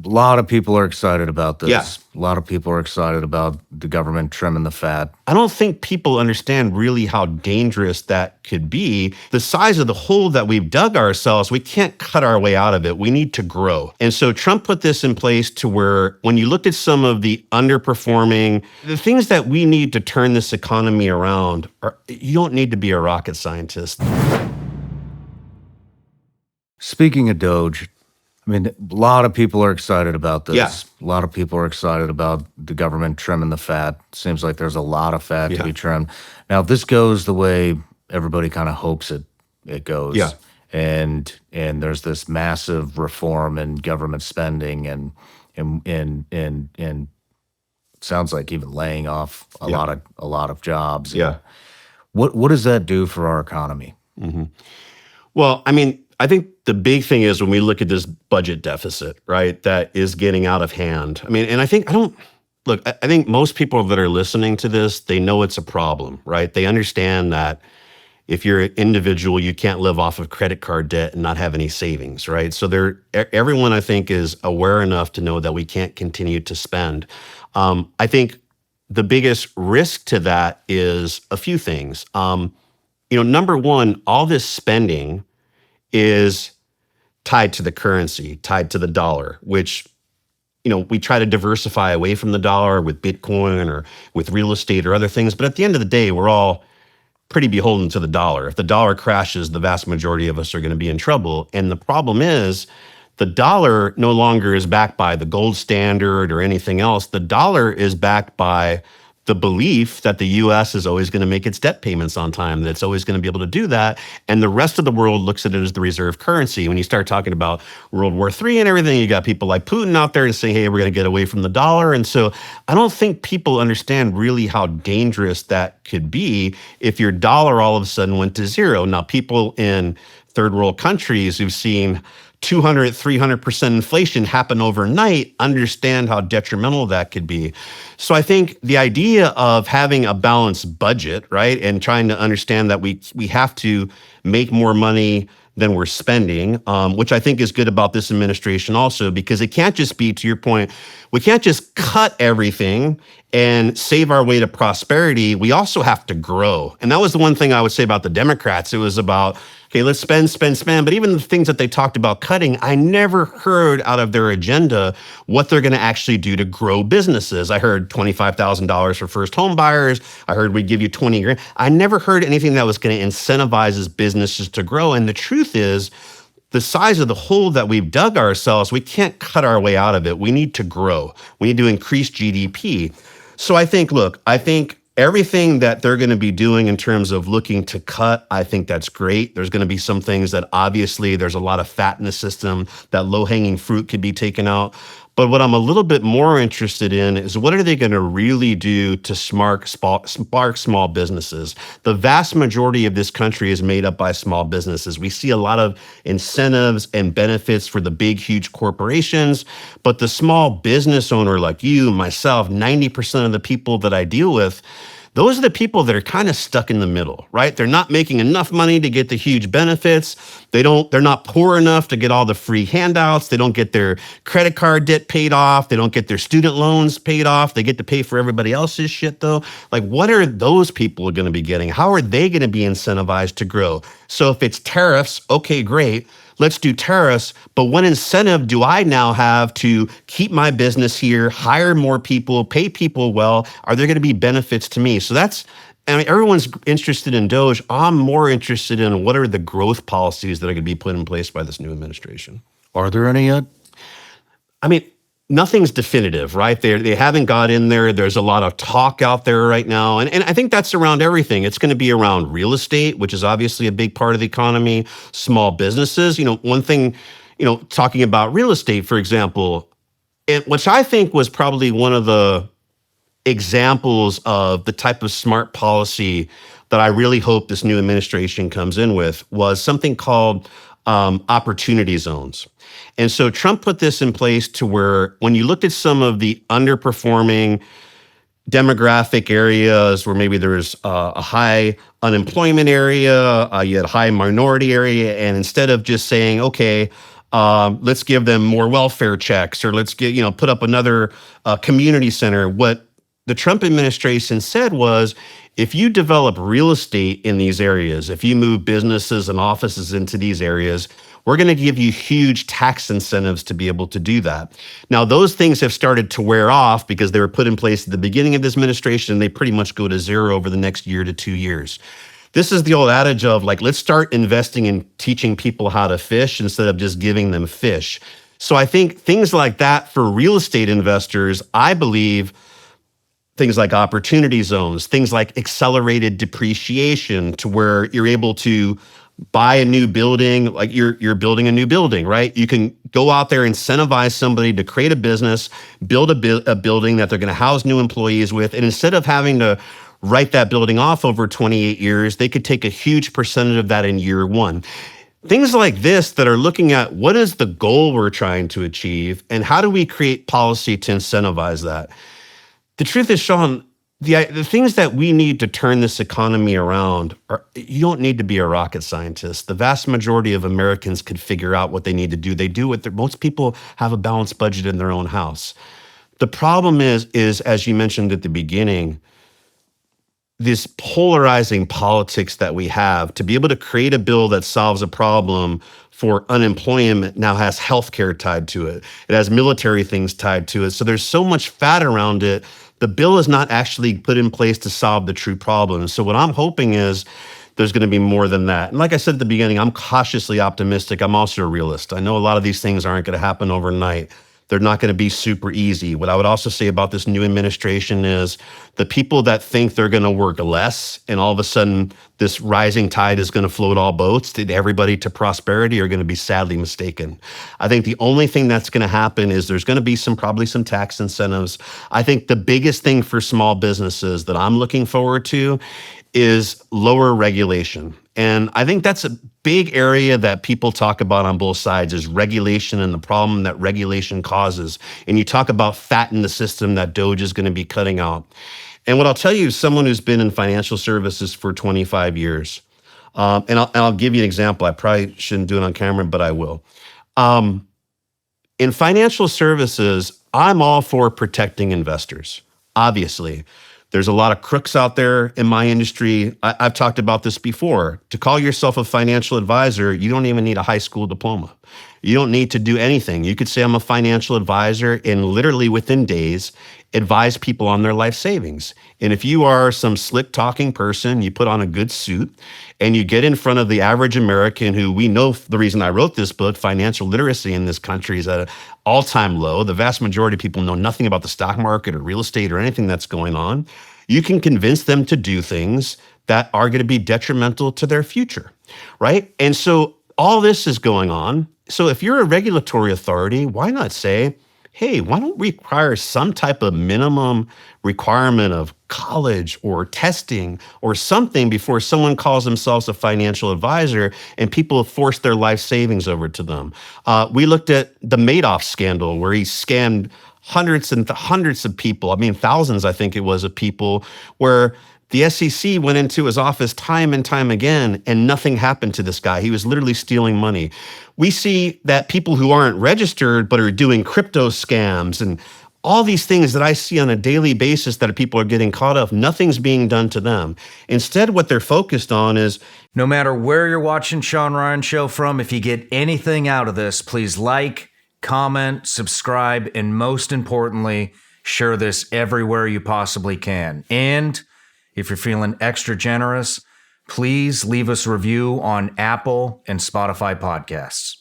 a lot of people are excited about this. Yeah. A lot of people are excited about the government trimming the fat. I don't think people understand really how dangerous that could be. The size of the hole that we've dug ourselves, we can't cut our way out of it. We need to grow. And so Trump put this in place to where when you looked at some of the underperforming, the things that we need to turn this economy around, you don't need to be a rocket scientist. Speaking of DOGE, I mean, a lot of people are excited about this. Yeah. A lot of people are excited about the government trimming the fat. Seems like there's a lot of fat to be trimmed. Now, if this goes the way everybody kind of hopes it goes, and there's this massive reform in government spending and it sounds like even laying off a lot of jobs. What does that do for our economy? Well, I mean, I think the big thing is when we look at this budget deficit, right, that is getting out of hand. I mean, and I think most people that are listening to this, they know it's a problem, right? They understand that if you're an individual, you can't live off of credit card debt and not have any savings, right? So everyone, I think, is aware enough to know that we can't continue to spend. I think the biggest risk to that is a few things. Number one, all this spending is tied to the currency, tied to the dollar, which, we try to diversify away from the dollar with Bitcoin or with real estate or other things. But at the end of the day, we're all pretty beholden to the dollar. If the dollar crashes, the vast majority of us are going to be in trouble. And the problem is the dollar no longer is backed by the gold standard or anything else. The dollar is backed by the belief that the U.S. is always going to make its debt payments on time, that it's always going to be able to do that. And the rest of the world looks at it as the reserve currency. When you start talking about World War III and everything, you got people like Putin out there and saying, hey, we're going to get away from the dollar. And so I don't think people understand really how dangerous that could be if your dollar all of a sudden went to zero. Now, people in third world countries who've seen 200, 300% inflation happen overnight understand how detrimental that could be. So I think the idea of having a balanced budget, right, and trying to understand that we have to make more money than we're spending, which I think is good about this administration also, because it can't just be, to your point, we can't just cut everything and save our way to prosperity. We also have to grow. And that was the one thing I would say about the Democrats. It was about, okay, let's spend. But even the things that they talked about cutting, I never heard out of their agenda what they're going to actually do to grow businesses. I heard $25,000 for first home buyers. I heard we'd give you 20 grand. I never heard anything that was going to incentivize businesses to grow. And the truth is, the size of the hole that we've dug ourselves, we can't cut our way out of it. We need to grow. We need to increase GDP. So I think everything that they're going to be doing in terms of looking to cut, I think that's great. There's going to be some things that obviously there's a lot of fat in the system, that low-hanging fruit could be taken out. But what I'm a little bit more interested in is what are they going to really do to spark small businesses? The vast majority of this country is made up by small businesses. We see a lot of incentives and benefits for the big, huge corporations, but the small business owner like you, myself, 90% of the people that I deal with, those are the people that are kind of stuck in the middle, right? They're not making enough money to get the huge benefits. They're not poor enough to get all the free handouts. They don't get their credit card debt paid off. They don't get their student loans paid off. They get to pay for everybody else's shit though. Like, what are those people going to be getting? How are they going to be incentivized to grow? So if it's tariffs, okay, great. Let's do tariffs, but what incentive do I now have to keep my business here, hire more people, pay people well? Are there going to be benefits to me? So everyone's interested in DOGE. I'm more interested in what are the growth policies that are going to be put in place by this new administration. Are there any yet? I mean, nothing's definitive, right? They haven't got in there. There's a lot of talk out there right now. And I think that's around everything. It's going to be around real estate, which is obviously a big part of the economy, small businesses. One thing, talking about real estate, for example, which I think was probably one of the examples of the type of smart policy that I really hope this new administration comes in with, was something called opportunity zones. And so Trump put this in place to where when you looked at some of the underperforming demographic areas where maybe there's a high unemployment area, you had a high minority area, and instead of just saying, okay, Let's give them more welfare checks, or let's put up another community center. What the Trump administration said was, if you develop real estate in these areas, if you move businesses and offices into these areas, we're going to give you huge tax incentives to be able to do that. Now, those things have started to wear off because they were put in place at the beginning of this administration. They pretty much go to zero over the next year to 2 years. This is the old adage of let's start investing in teaching people how to fish instead of just giving them fish. So I think things like that for real estate investors, I believe things like opportunity zones, things like accelerated depreciation to where you're able to buy a new building, like you're building a new building, right? You can go out there, incentivize somebody to create a business, build a building that they're going to house new employees with, and instead of having to write that building off over 28 years, they could take a huge percentage of that in year one. Things like this that are looking at what is the goal we're trying to achieve and how do we create policy to incentivize that? The truth is, Shawn, the things that we need to turn this economy around, you don't need to be a rocket scientist. The vast majority of Americans could figure out what they need to do. They do what most people have a balanced budget in their own house. The problem is, as you mentioned at the beginning, this polarizing politics that we have. To be able to create a bill that solves a problem for unemployment now has healthcare tied to it. It has military things tied to it. So there's so much fat around it. The bill is not actually put in place to solve the true problem. So what I'm hoping is there's going to be more than that. And like I said at the beginning, I'm cautiously optimistic. I'm also a realist. I know a lot of these things aren't going to happen overnight. They're not going to be super easy. What I would also say about this new administration is the people that think they're going to work less and all of a sudden this rising tide is going to float all boats to everybody to prosperity are going to be sadly mistaken. I think the only thing that's going to happen is there's going to be probably some tax incentives. I think the biggest thing for small businesses that I'm looking forward to is lower regulation. And I think that's a big area that people talk about on both sides is regulation and the problem that regulation causes. And you talk about fat in the system that DOGE is going to be cutting out. And what I'll tell you, someone who's been in financial services for 25 years, and I'll give you an example. I probably shouldn't do it on camera, but I will. In financial services, I'm all for protecting investors, obviously. There's a lot of crooks out there in my industry. I've talked about this before. To call yourself a financial advisor, you don't even need a high school diploma. You don't need to do anything. You could say I'm a financial advisor and literally within days advise people on their life savings. And if you are some slick talking person, you put on a good suit and you get in front of the average American who we know the reason I wrote this book, financial literacy in this country is at an all-time low. The vast majority of people know nothing about the stock market or real estate or anything that's going on. You can convince them to do things that are going to be detrimental to their future, right? And so all this is going on. So if you're a regulatory authority, why not say, hey, why don't we require some type of minimum requirement of college or testing or something before someone calls themselves a financial advisor and people force their life savings over to them? We looked at the Madoff scandal where he scammed hundreds and hundreds of people. I mean, thousands, I think it was, of people where the SEC went into his office time and time again, and nothing happened to this guy. He was literally stealing money. We see that people who aren't registered but are doing crypto scams and all these things that I see on a daily basis that people are getting caught up, nothing's being done to them. Instead, what they're focused on is, no matter where you're watching Shawn Ryan Show from, if you get anything out of this, please like, comment, subscribe, and most importantly, share this everywhere you possibly can. And if you're feeling extra generous, please leave us a review on Apple and Spotify podcasts.